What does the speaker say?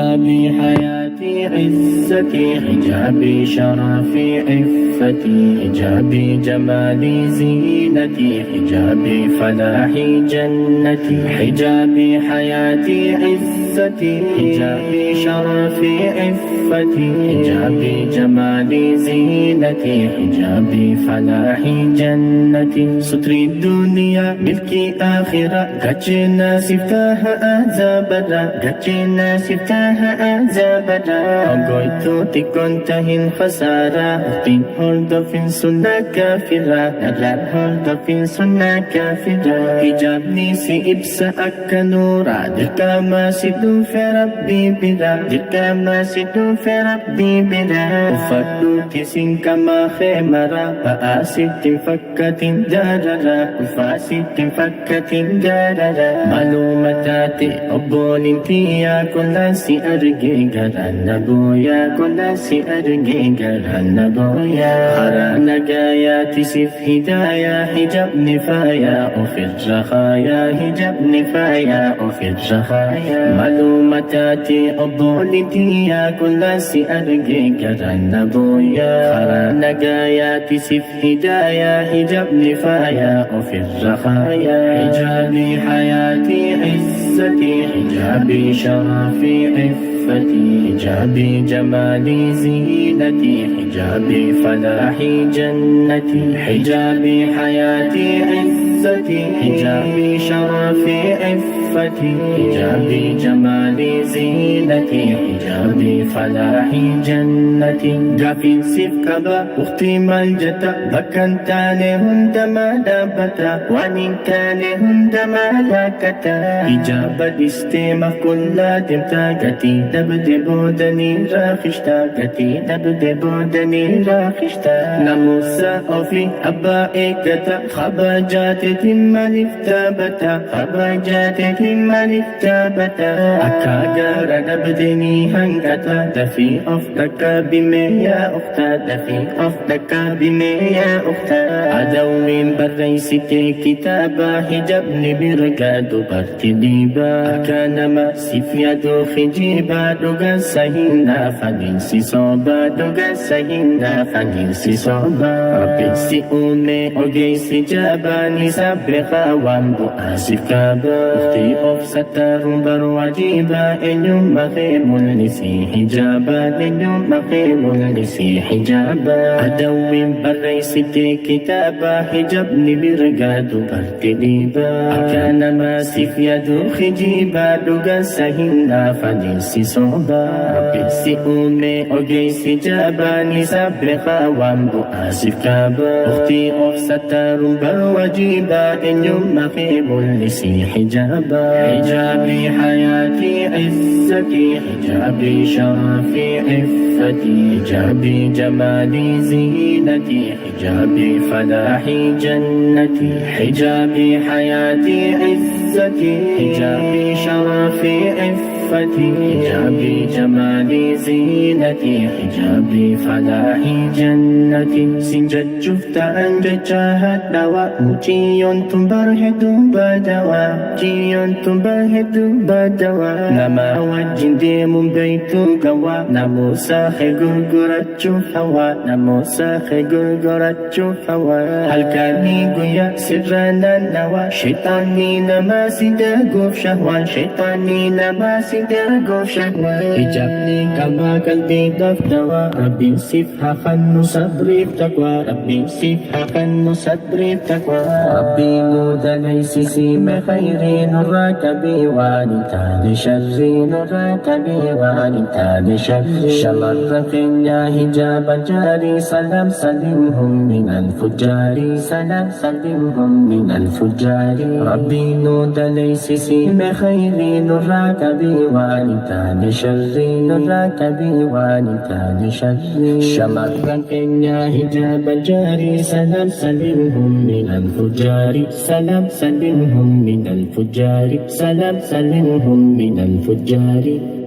حجابي حياتي عزتي، حجابي شرفي عفتي، حجابي جمالي زينتي، حجابي فلاحي جنتي. حجابي حياتي عزتي، حجابي شرفي عفتي، حجابي جمالي زينتي، حجابي فلاحي جنتي. ستري الدنيا ملكي آخرة، قجنا سفتاها أزابرا، قجنا سفتاها أزابرا. أقويتو تكونتهن خسارة، أختين هردفين سنة كافرة، نلال هردفين سنة كافرة. حجابني سيبسا أكا نورا، دلكا ما سيدو في ربي بلا، دلكا ما سيدو في ربي بلا. وفردو تسين كما خيمرا، فآسد فكة داررا، وفاسد فكة داررا. معلوماتاتي أبون انتيا كل سي أرجي غرانا بويا، كل سي أرجي غرانا بويا. خرانا قاياتي سيف هدايا، حجاب نفايا وفي الرخايا، حجاب نفايا وفي الرخايا. معلوماتاتي أبون انتيا كل سي أرجي غرانا بويا. خرانا قاياتي سيف هدايا، حجاب نفايا وفي الرخايا. حجابي حياتي عزتي، حجابي شرفي عفتي، حجابي جمالي زينتي، حجابي فلاحي جنتي. حجابي حياتي عزتي، حجابي شرفي عفتي، حجابي جمالي زينتي، حجابي فلاحي جنتي. قافين سيف كبا أختي ملجتا، بكن تاني هند ما دابتا، وانين تاني هند ما لاكتا. إجابة استيمة كل دمتا، قتي دبدبو دني راخشتا، قتي دبدبو دني راخشتا. نموسا أوفي أبا إيكتا، خباجات تم لفتابتا، خباجات تم لفتابتا. أكاقار دبدني هنكتا، دفي أفتك بمي يا أختا، دفي أفتك بمي يا أختا. عدوين بريستي كتابا، حجابني برقادو برتديبا. كان ما سيفيادو خجيبا، دوغا سهينا فنيسي صوبا، دوغا سهينا فنيسي صوبا. ربي سيئوني أوغي سجابا، نسابقا وانبو آسف كابا. أختي أفسطر برواجيبا، إنيوم مخيم لسي حجابا، إنيوم مخيم لسي حجابا. عدوين بريستي كتابا، حجابني برقادو برتديبا. كان ما سيفيادو خجيبا، دوغا سهينا فنيسي صوبا. ربي سيئوني أوغي سجابا، نسابقا وانبو آسف كابا. أختي أفسطر برواجيبا، إنيوم مخيم لسي حجابا. حجابي حياتي عزتي، حجابي شرفي عفتي، حجابي جمالي زينتي، حجابي فلاحي جنتي. حجابي حياتي عزتي، حجابي شرفي عفتي، حجابي جمالي زينتي، حجابي فلاحي جنتي. سنجد شفت أن جاهد دواء، مجيون تنبر هدو بدوا، جيون تنبر هدو بدوا. نما وجين ديمون بيتو قوا، نمو ساخي قرقرتشو هوا، نمو ساخي قرقرتشو هوا. هل كاني قويا سرنا نوا، شيطاني نما سيداقو في شهوان، شيطاني نما سيداقو في شهوان. حجابني كما قلبي دفتوا، ربي سيفها خنو صبري بتقوى، ربي سيفها خنو صبري بتقوى. ربي مود ليس سيم خيري، نراك بوالدان شري، نراك بوالدان شري. شمر فينا حجاب جاري، سلام سلمهم من الفجار، سلام سلمهم من الفجار. ربي نود ليس سيم خيري، نراك بوالدان شري، نراك بوالدان شري. شمر فينا حجاب جاري، سلام سلمهم من الفجار، سلام سلمهم من الفجار، سلام سلمهم من الفجار.